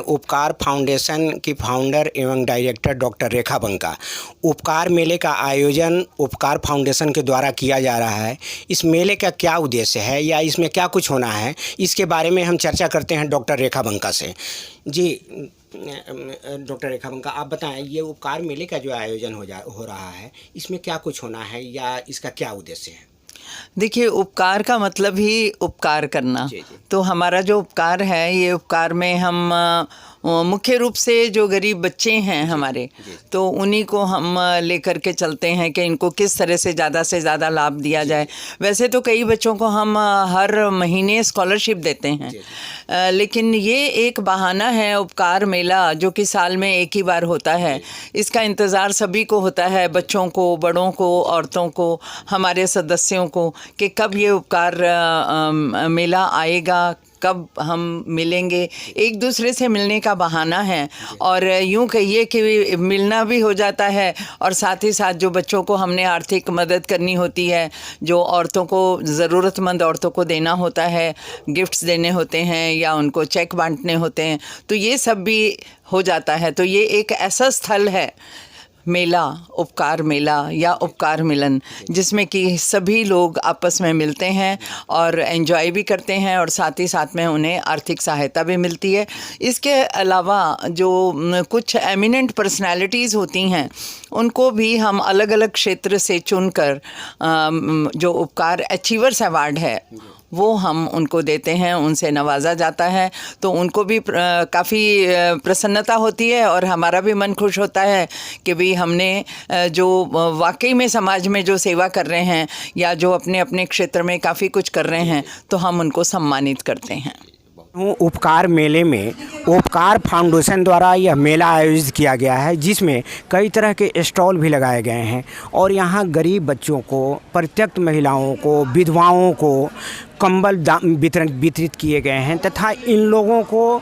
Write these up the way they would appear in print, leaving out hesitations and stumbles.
उपकार फाउंडेशन की फाउंडर एवं डायरेक्टर डॉक्टर रेखा बंका। उपकार मेले का आयोजन उपकार फाउंडेशन के द्वारा किया जा रहा है। इस मेले का क्या उद्देश्य है या इसमें क्या कुछ होना है, इसके बारे में हम चर्चा करते हैं डॉक्टर रेखा बंका से। जी डॉक्टर रेखा बंका, आप बताएं, ये उपकार मेले का जो आयोजन हो रहा है, इसमें क्या कुछ होना है या इसका क्या उद्देश्य है? देखिए, उपकार का मतलब ही उपकार करना। जी, जी। तो हमारा जो उपकार है, ये उपकार में हम मुख्य रूप से जो गरीब बच्चे हैं हमारे, तो उन्हीं को हम लेकर के चलते हैं कि इनको किस तरह से ज़्यादा लाभ दिया जाए। वैसे तो कई बच्चों को हम हर महीने स्कॉलरशिप देते हैं, लेकिन ये एक बहाना है उपकार मेला, जो कि साल में एक ही बार होता है। इसका इंतज़ार सभी को होता है, बच्चों को, बड़ों को, औरतों को, हमारे सदस्यों को, कि कब ये उपकार मेला आएगा, कब हम मिलेंगे। एक दूसरे से मिलने का बहाना है, और यूँ कहिए कि मिलना भी हो जाता है, और साथ ही साथ जो बच्चों को हमने आर्थिक मदद करनी होती है, जो औरतों को, ज़रूरतमंद औरतों को देना होता है, गिफ्ट्स देने होते हैं या उनको चेक बांटने होते हैं, तो ये सब भी हो जाता है। तो ये एक ऐसा स्थल है मेला, उपकार मेला या उपकार मिलन, जिसमें कि सभी लोग आपस में मिलते हैं और एंजॉय भी करते हैं, और साथ ही साथ में उन्हें आर्थिक सहायता भी मिलती है। इसके अलावा जो कुछ एमिनेंट पर्सनालिटीज़ होती हैं, उनको भी हम अलग अलग क्षेत्र से चुनकर जो उपकार अचीवर्स अवार्ड है, वो हम उनको देते हैं, उनसे नवाजा जाता है। तो उनको भी काफ़ी प्रसन्नता होती है, और हमारा भी मन खुश होता है कि भी हमने जो वाकई में समाज में जो सेवा कर रहे हैं या जो अपने अपने क्षेत्र में काफ़ी कुछ कर रहे हैं, तो हम उनको सम्मानित करते हैं। उपकार मेले में उपकार फाउंडेशन द्वारा यह मेला आयोजित किया गया है, जिसमें कई तरह के स्टॉल भी लगाए गए हैं, और यहाँ गरीब बच्चों को, परित्यक्त महिलाओं को, विधवाओं को कंबल वितरित किए गए हैं, तथा इन लोगों को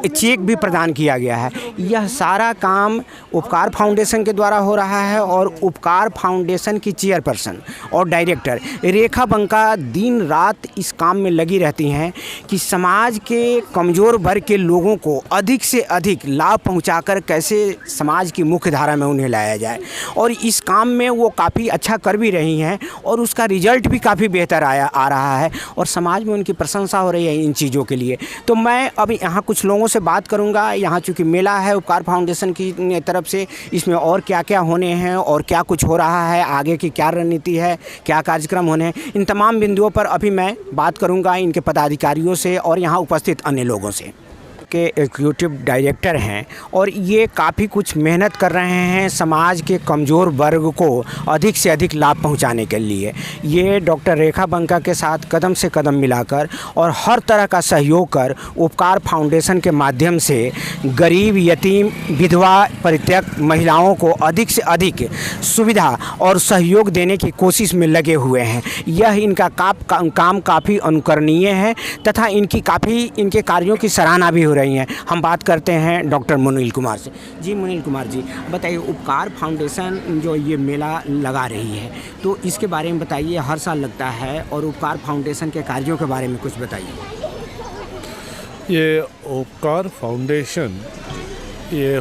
चेक भी प्रदान किया गया है। यह सारा काम उपकार फाउंडेशन के द्वारा हो रहा है, और उपकार फाउंडेशन की चेयरपर्सन और डायरेक्टर रेखा बंका दिन रात इस काम में लगी रहती हैं कि समाज के कमज़ोर वर्ग के लोगों को अधिक से अधिक लाभ पहुंचाकर कैसे समाज की मुख्य धारा में उन्हें लाया जाए, और इस काम में वो काफ़ी अच्छा कर भी रही हैं, और उसका रिजल्ट भी काफ़ी बेहतर आ रहा है, और समाज में उनकी प्रशंसा हो रही है इन चीज़ों के लिए। तो मैं अभी यहाँ कुछ लोगों से बात करूँगा। यहाँ चूँकि मेला है उपकार फाउंडेशन की तरफ से, इसमें और क्या क्या होने हैं और क्या कुछ हो रहा है, आगे की क्या रणनीति है, क्या कार्यक्रम होने हैं, इन तमाम बिंदुओं पर अभी मैं बात करूँगा इनके पदाधिकारियों से और यहाँ उपस्थित अन्य लोगों से के एग्जीक्यूटिव डायरेक्टर हैं, और ये काफ़ी कुछ मेहनत कर रहे हैं समाज के कमज़ोर वर्ग को अधिक से अधिक लाभ पहुंचाने के लिए। ये डॉक्टर रेखा बंका के साथ कदम से कदम मिलाकर और हर तरह का सहयोग कर उपकार फाउंडेशन के माध्यम से गरीब, यतीम, विधवा, परित्यक्त महिलाओं को अधिक से अधिक सुविधा और सहयोग देने की कोशिश में लगे हुए हैं। यह इनका काम काफ़ी अनुकरणीय है, तथा इनके कार्यों की सराहना भी हो रही हैं। हम बात करते हैं डॉक्टर मुनील कुमार से। जी मुनील कुमार जी, बताइए, उपकार फाउंडेशन जो ये मेला लगा रही है, तो इसके बारे में बताइए। हर साल लगता है, और उपकार फाउंडेशन के कार्यों के बारे में कुछ बताइए। ये उपकार फाउंडेशन ये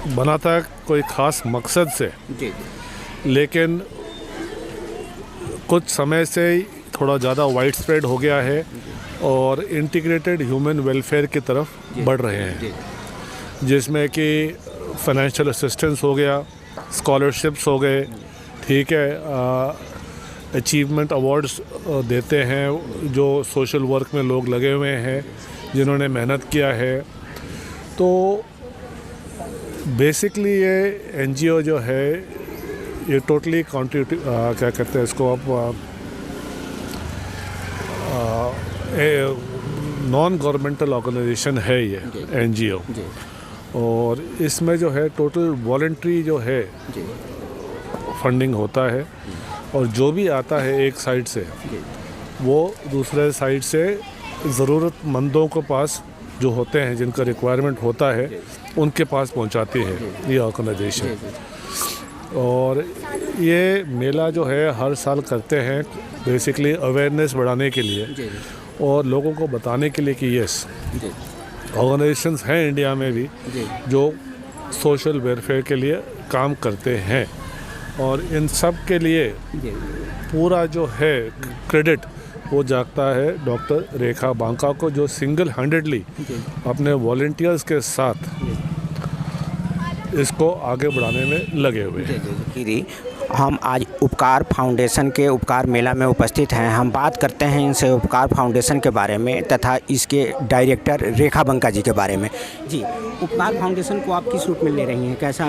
बना था कोई ख़ास मकसद से, लेकिन कुछ समय से थोड़ा ज़्यादा वाइड स्प्रेड हो गया है, और इंटीग्रेटेड ह्यूमन वेलफेयर की तरफ बढ़ रहे हैं, जिसमें कि फाइनेंशियल असिस्टेंस हो गया, स्कॉलरशिप्स हो गए, ठीक है, अचीवमेंट अवार्ड्स देते हैं जो सोशल वर्क में लोग लगे हुए हैं, जिन्होंने मेहनत किया है। तो बेसिकली ये एनजीओ जो है, ये टोटली क्या कहते हैं इसको आप, नॉन गवर्नमेंटल ऑर्गेनाइजेशन है ये एनजीओ, और इसमें जो है टोटल वॉलंटरी जो है फंडिंग होता है, और जो भी आता है एक साइड से, वो दूसरे साइड से ज़रूरतमंदों के पास जो होते हैं, जिनका रिक्वायरमेंट होता है, उनके पास पहुंचाती है ये ऑर्गेनाइजेशन। और ये मेला जो है हर साल करते हैं बेसिकली अवेयरनेस बढ़ाने के लिए, और लोगों को बताने के लिए कि यस, ऑर्गेनाइजेशंस हैं इंडिया में भी जो सोशल वेलफेयर के लिए काम करते हैं, और इन सब के लिए पूरा जो है क्रेडिट वो जाता है डॉक्टर रेखा बांका को, जो सिंगल हैंडेडली अपने वॉलंटियर्स के साथ इसको आगे बढ़ाने में लगे हुए हैं। हम आज उपकार फाउंडेशन के उपकार मेला में उपस्थित हैं। हम बात करते हैं इनसे उपकार फाउंडेशन के बारे में तथा इसके डायरेक्टर रेखा बंका जी के बारे में। जी, उपकार फाउंडेशन को आप किस रूप में ले रही हैं, कैसा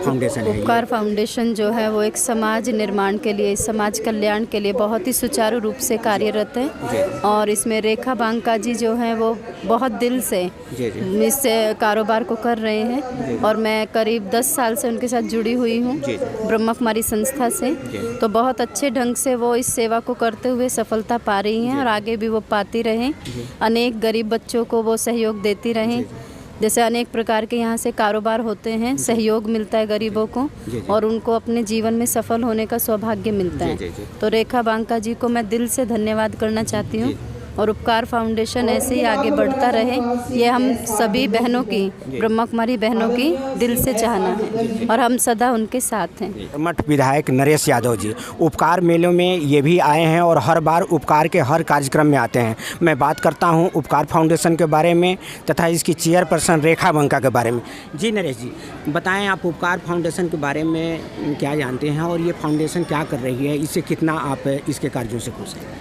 फाउंडेशन है? उपकार फाउंडेशन जो है वो एक समाज निर्माण के लिए, समाज कल्याण के लिए बहुत ही सुचारू रूप से कार्यरत है, और इसमें रेखा बांका जी जो हैं वो बहुत दिल से इस कारोबार को कर रहे हैं, और मैं करीब 10 साल से उनके साथ जुड़ी हुई हूँ ब्रह्मा कुमारी संस्था से। तो बहुत अच्छे ढंग से वो इस सेवा को करते हुए सफलता पा रही हैं, और आगे भी वो पाती रहें। अनेक गरीब बच्चों को वो सहयोग देती रहें। जैसे अनेक प्रकार के यहाँ से कारोबार होते हैं, सहयोग मिलता है गरीबों को, और उनको अपने जीवन में सफल होने का सौभाग्य मिलता है। तो रेखा बांका जी को मैं दिल से धन्यवाद करना चाहती हूँ, और उपकार फाउंडेशन ऐसे ही आगे बढ़ता रहे, ये हम सभी बहनों की, ब्रह्मा कुमारी बहनों की दिल से चाहना है, और हम सदा उनके साथ हैं। मठ विधायक नरेश यादव जी उपकार मेलों में ये भी आए हैं और हर बार उपकार के हर कार्यक्रम में आते हैं। मैं बात करता हूँ उपकार फाउंडेशन के बारे में तथा इसकी चेयरपर्सन रेखा बंका के बारे में। जी नरेश जी, बताएं आप उपकार फाउंडेशन के बारे में क्या जानते हैं, और ये फाउंडेशन क्या कर रही है, इससे कितना आप इसके कार्यों से खुश हैं?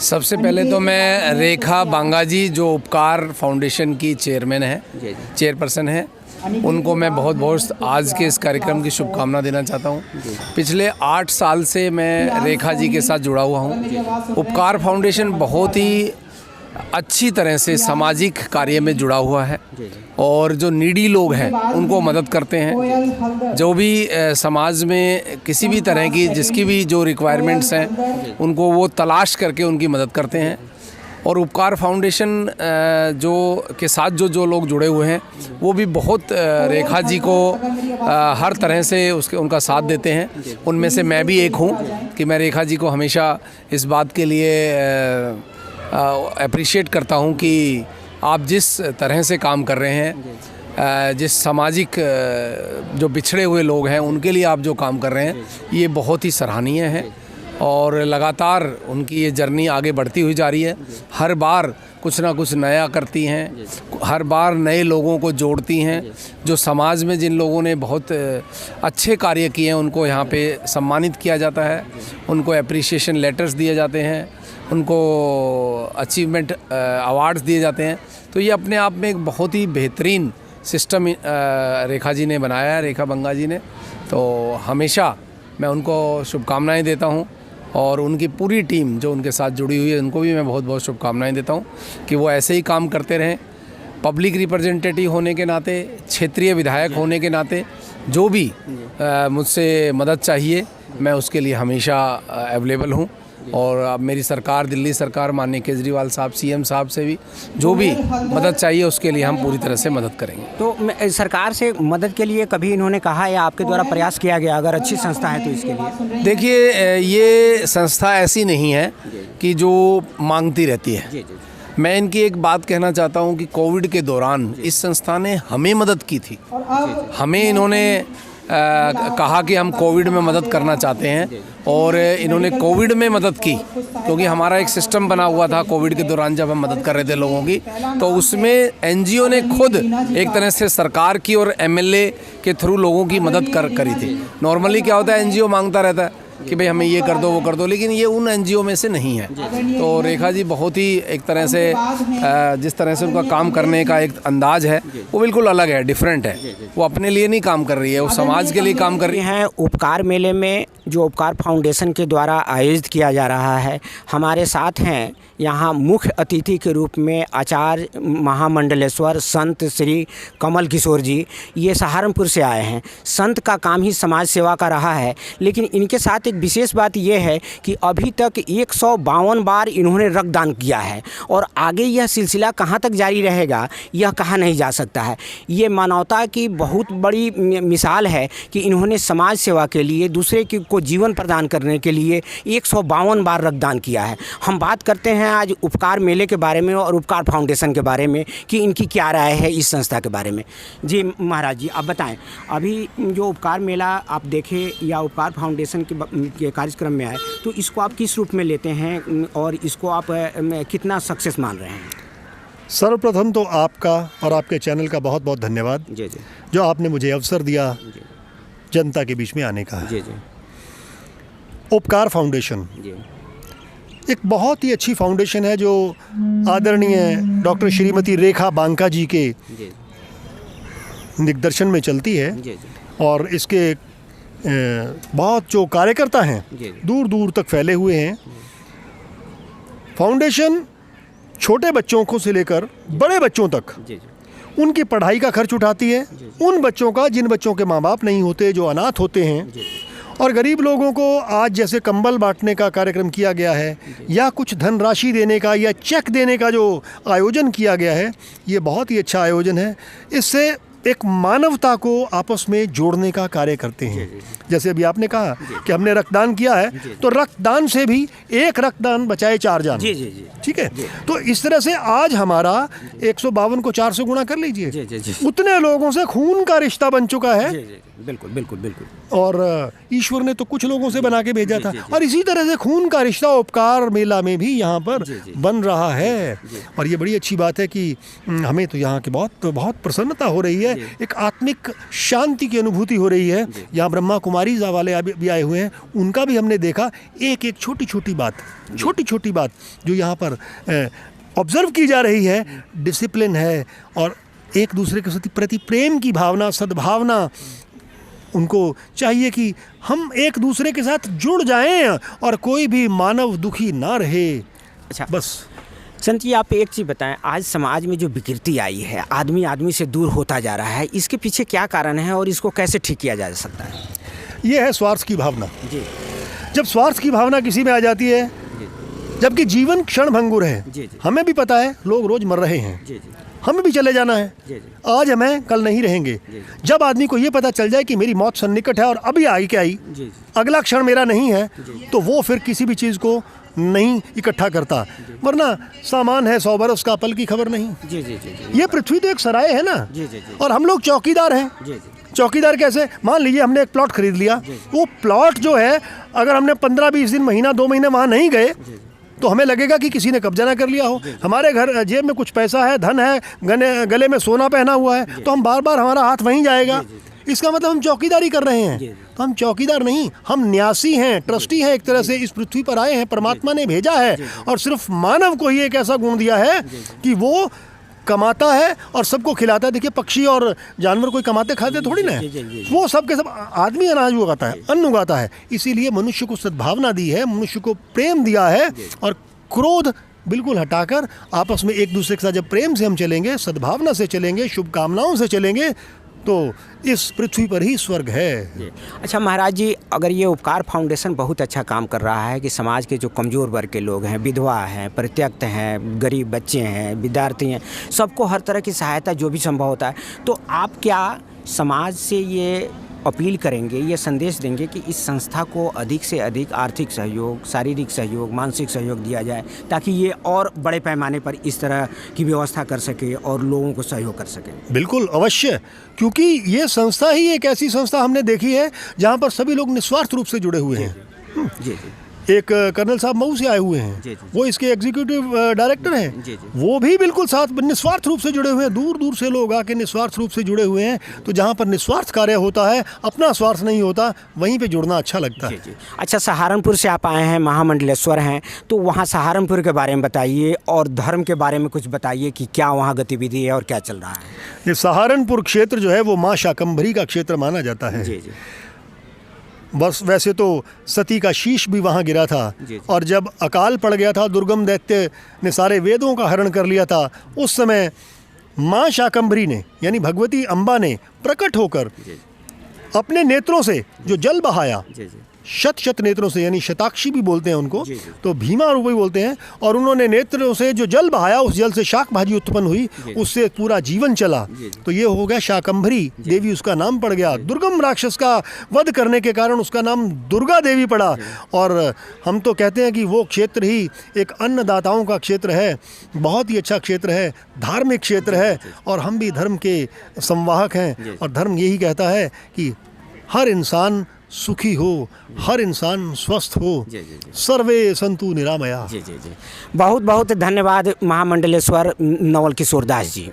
सबसे पहले तो मैं रेखा बांगा जी जो उपकार फाउंडेशन की चेयरपर्सन है, उनको मैं बहुत बहुत आज के इस कार्यक्रम की शुभकामना देना चाहता हूँ। पिछले 8 साल से मैं रेखा जी के साथ जुड़ा हुआ हूँ। उपकार फाउंडेशन बहुत ही अच्छी तरह से सामाजिक कार्य में जुड़ा हुआ है, और जो नीडी लोग हैं उनको मदद करते हैं। जो भी समाज में किसी भी तरह की जिसकी भी जो रिक्वायरमेंट्स हैं उनको वो तलाश करके उनकी मदद करते हैं। और उपकार फाउंडेशन जो के साथ जो लोग जुड़े हुए हैं वो भी बहुत रेखा जी को हर तरह से उनका साथ देते हैं। उनमें से मैं भी एक हूँ कि मैं रेखा जी को हमेशा इस बात के लिए अप्रिशिएट करता हूँ कि आप जिस तरह से काम कर रहे हैं, जिस सामाजिक जो बिछड़े हुए लोग हैं उनके लिए आप जो काम कर रहे हैं, ये बहुत ही सराहनीय है, और लगातार उनकी ये जर्नी आगे बढ़ती हुई जा रही है। हर बार कुछ ना कुछ नया करती हैं, हर बार नए लोगों को जोड़ती हैं। जो समाज में जिन लोगों ने बहुत अच्छे कार्य किए हैं उनको यहाँ पे सम्मानित किया जाता है, उनको एप्रिसिएशन लेटर्स दिए जाते हैं, उनको अचीवमेंट अवार्ड्स दिए जाते हैं। तो ये अपने आप में एक बहुत ही बेहतरीन सिस्टम रेखा जी ने बनाया है, रेखा बंगा जी ने। तो हमेशा मैं उनको शुभकामनाएं देता हूं, और उनकी पूरी टीम जो उनके साथ जुड़ी हुई है उनको भी मैं बहुत बहुत शुभकामनाएं देता हूं कि वो ऐसे ही काम करते रहें। पब्लिक रिप्रेजेंटेटिव होने के नाते, क्षेत्रीय विधायक होने के नाते जो भी मुझसे मदद चाहिए मैं उसके लिए हमेशा अवेलेबल हूँ। और अब मेरी सरकार, दिल्ली सरकार, माननीय केजरीवाल साहब, सीएम साहब से भी जो भी मदद चाहिए उसके लिए हम पूरी तरह से मदद करेंगे। तो सरकार से मदद के लिए कभी इन्होंने कहा या आपके द्वारा प्रयास किया गया, अगर अच्छी संस्था है तो इसके लिए? देखिए, ये संस्था ऐसी नहीं है कि जो मांगती रहती है। मैं इनकी एक बात कहना चाहता हूँ कि कोविड के दौरान इस संस्था ने हमें मदद की थी। हमें इन्होंने कहा कि हम कोविड में मदद करना चाहते हैं, और इन्होंने कोविड में मदद की, क्योंकि हमारा एक सिस्टम बना हुआ था कोविड के दौरान जब हम मदद कर रहे थे लोगों की। तो उसमें एनजीओ ने खुद एक तरह से सरकार की और एमएलए के थ्रू लोगों की मदद करी थी। नॉर्मली क्या होता है, एनजीओ मांगता रहता है कि भाई हमें ये कर दो, वो कर दो, लेकिन ये उन एनजीओ में से नहीं है। तो रेखा जी बहुत ही एक तरह से जिस तरह से उनका काम करने का एक अंदाज है वो बिल्कुल अलग है, डिफरेंट है। वो अपने लिए नहीं काम कर रही है, वो समाज के लिए काम कर रही है। उपकार मेले में जो उपकार फाउंडेशन के द्वारा आयोजित किया जा रहा है, हमारे साथ हैं यहाँ मुख्य अतिथि के रूप में आचार्य महामंडलेश्वर संत श्री कमल किशोर जी। ये सहारनपुर से आए हैं। संत का काम ही समाज सेवा का रहा है, लेकिन इनके साथ एक विशेष बात ये है कि अभी तक 152 बार इन्होंने रक्तदान किया है और आगे यह सिलसिला कहाँ तक जारी रहेगा यह कहा नहीं जा सकता है। ये मानवता की बहुत बड़ी मिसाल है कि इन्होंने समाज सेवा के लिए दूसरे को जीवन प्रदान करने के लिए 152 बार रक्तदान किया है। हम बात करते हैं आज उपकार मेले के बारे में और उपकार फाउंडेशन के बारे में कि इनकी क्या राय है इस संस्था के बारे में। जी महाराज जी, आप बताएं, अभी जो उपकार मेला आप देखें या उपकार फाउंडेशन के कार्यक्रम में आए तो इसको आप किस रूप में लेते हैं और इसको आप कितना सक्सेस मान रहे हैं? सर्वप्रथम तो आपका और आपके चैनल का बहुत बहुत धन्यवाद जी जी, जो आपने मुझे अवसर दिया जनता के बीच में आने का। जी जी, उपकार फाउंडेशन जी एक बहुत ही अच्छी फाउंडेशन है जो आदरणीय डॉक्टर श्रीमती रेखा बांका जी के जी दिग्दर्शन में चलती है जी, और इसके बहुत जो कार्यकर्ता हैं जी। दूर दूर तक फैले हुए हैं। फाउंडेशन छोटे बच्चों को से लेकर बड़े बच्चों तक जी, उनकी पढ़ाई का खर्च उठाती है, उन बच्चों का जिन बच्चों के माँ बाप नहीं होते, जो अनाथ होते हैं, और गरीब लोगों को आज जैसे कंबल बांटने का कार्यक्रम किया गया है या कुछ धनराशि देने का या चेक देने का जो आयोजन किया गया है, ये बहुत ही अच्छा आयोजन है। इससे एक मानवता को आपस में जोड़ने का कार्य करते हैं। जैसे अभी आपने कहा कि हमने रक्तदान किया है, तो रक्तदान से भी एक रक्तदान बचाए 4 जान। जी जी जी, ठीक है। तो इस तरह से आज हमारा 152 को 4 से गुणा कर लीजिए, जी जी जी, उतने लोगों से खून का रिश्ता बन चुका है। जी जी, बिल्कुल बिल्कुल बिल्कुल। और ईश्वर ने तो कुछ लोगों से बना के भेजा था, और इसी तरह से खून का रिश्ता उपकार मेला में भी यहाँ पर बन रहा है। और ये बड़ी अच्छी बात है कि हमें तो यहाँ की बहुत प्रसन्नता हो रही है, एक आत्मिक शांति की अनुभूति हो रही है। यहाँ ब्रह्मा कुमारी वाले भी आए हुए हैं, उनका भी हमने देखा एक एक छोटी छोटी बात जो यहाँ पर ऑब्जर्व की जा रही है, डिसिप्लिन है और एक दूसरे के प्रति प्रेम की भावना, सद्भावना। उनको चाहिए कि हम एक दूसरे के साथ जुड़ जाएं और कोई भी मानव दुखी ना रहे। अच्छा, बस संत जी, आप एक चीज़ बताएं, आज समाज में जो विकृति आई है, आदमी आदमी से दूर होता जा रहा है, इसके पीछे क्या कारण है और इसको कैसे ठीक किया जा सकता है? ये है स्वार्थ की भावना। जी, जब स्वार्थ की भावना किसी में आ जाती है, जबकि जीवन क्षण भंगुर है, जी, जी। हमें भी पता है लोग रोज मर रहे हैं, जी जी, हमें भी चले जाना है, जी जी, आज हमें कल नहीं रहेंगे। जब आदमी को ये पता चल जाए कि मेरी मौत सन्निकट है और अभी आई क्या आई, जी जी, अगला क्षण मेरा नहीं है, तो वो फिर किसी भी चीज़ को नहीं इकट्ठा करता। वरना सामान है 100 बरस का, पल की खबर नहीं। जी जी जी, ये पृथ्वी तो एक सराय है ना, जी जी जी, और हम लोग चौकीदार हैं। जी जी, चौकीदार कैसे? मान लीजिए हमने एक प्लॉट खरीद लिया, वो प्लॉट जो है अगर हमने 15-20 दिन, महीना 2 महीने वहाँ नहीं गए तो हमें लगेगा कि किसी ने कब्जा ना कर लिया हो। हमारे घर जेब में कुछ पैसा है, धन है, गले में सोना पहना हुआ है, तो हम बार बार हमारा हाथ वहीं जाएगा। इसका मतलब हम चौकीदारी कर रहे हैं। तो हम चौकीदार नहीं, हम न्यासी हैं, ट्रस्टी हैं। एक तरह से इस पृथ्वी पर आए हैं, परमात्मा ने भेजा है, और सिर्फ मानव को ही एक ऐसा गुण दिया है कि वो कमाता है और सबको खिलाता है। देखिए पक्षी और जानवर कोई कमाते खाते थोड़ी ना है, वो सब के सब आदमी अनाज उगाता है, अन्न उगाता है। इसीलिए मनुष्य को सद्भावना दी है, मनुष्य को प्रेम दिया है, और क्रोध बिल्कुल हटाकर आपस में एक दूसरे के साथ जब प्रेम से हम चलेंगे, सद्भावना से चलेंगे, शुभकामनाओं से चलेंगे, तो इस पृथ्वी पर ही स्वर्ग है। अच्छा महाराज जी, अगर ये उपकार फाउंडेशन बहुत अच्छा काम कर रहा है कि समाज के जो कमज़ोर वर्ग के लोग हैं, विधवा हैं, परित्यक्त हैं, गरीब बच्चे हैं, विद्यार्थी हैं, सबको हर तरह की सहायता जो भी संभव होता है, तो आप क्या समाज से ये अपील करेंगे, ये संदेश देंगे कि इस संस्था को अधिक से अधिक आर्थिक सहयोग, शारीरिक सहयोग, मानसिक सहयोग दिया जाए, ताकि ये और बड़े पैमाने पर इस तरह की व्यवस्था कर सके और लोगों को सहयोग कर सके? बिल्कुल अवश्य, क्योंकि ये संस्था ही एक ऐसी संस्था हमने देखी है जहाँ पर सभी लोग निस्वार्थ रूप से जुड़े हुए हैं। जी जी, एक कर्नल साहब मऊ से आए हुए हैं, जी, जी। वो इसके एग्जीक्यूटिव डायरेक्टर हैं, जी, जी। वो भी बिल्कुल साथ निस्वार्थ रूप से जुड़े हुए हैं। दूर दूर से लोग आके निस्वार्थ रूप से जुड़े हुए हैं। तो जहाँ पर निस्वार्थ कार्य होता है, अपना स्वार्थ नहीं होता, वहीं पे जुड़ना अच्छा लगता है। जी। अच्छा, सहारनपुर से आप आए हैं, महामंडलेश्वर हैं, तो वहाँ सहारनपुर के बारे में बताइए और धर्म के बारे में कुछ बताइए कि क्या वहाँ गतिविधि है और क्या चल रहा है? ये सहारनपुर क्षेत्र जो है वो माँ शाकंभरी का क्षेत्र माना जाता है। जी जी, बस वैसे तो सती का शीश भी वहाँ गिरा था, जी। और जब अकाल पड़ गया था, दुर्गम दैत्य ने सारे वेदों का हरण कर लिया था, उस समय माँ शाकंभरी ने यानी भगवती अम्बा ने प्रकट होकर अपने नेत्रों से जो जल बहाया, जी जी, शत शत नेत्रों से, यानी शताक्षी भी बोलते हैं उनको, तो भीमा रूप भी बोलते हैं। और उन्होंने नेत्रों से जो जल बहाया, उस जल से शाक भाजी उत्पन्न हुई, उससे पूरा जीवन चला। तो ये हो गया शाकंभरी देवी, उसका नाम पड़ गया। दुर्गम राक्षस का वध करने के कारण उसका नाम दुर्गा देवी पड़ा। और हम तो कहते हैं कि वो क्षेत्र ही एक अन्नदाताओं का क्षेत्र है, बहुत ही अच्छा क्षेत्र है, धार्मिक क्षेत्र है। और हम भी धर्म के संवाहक हैं, और धर्म यही कहता है कि हर इंसान सुखी हो, हर इंसान स्वस्थ हो, सर्वे संतु निरामया। बहुत बहुत धन्यवाद महामंडलेश्वर नवल किशोर दास जी।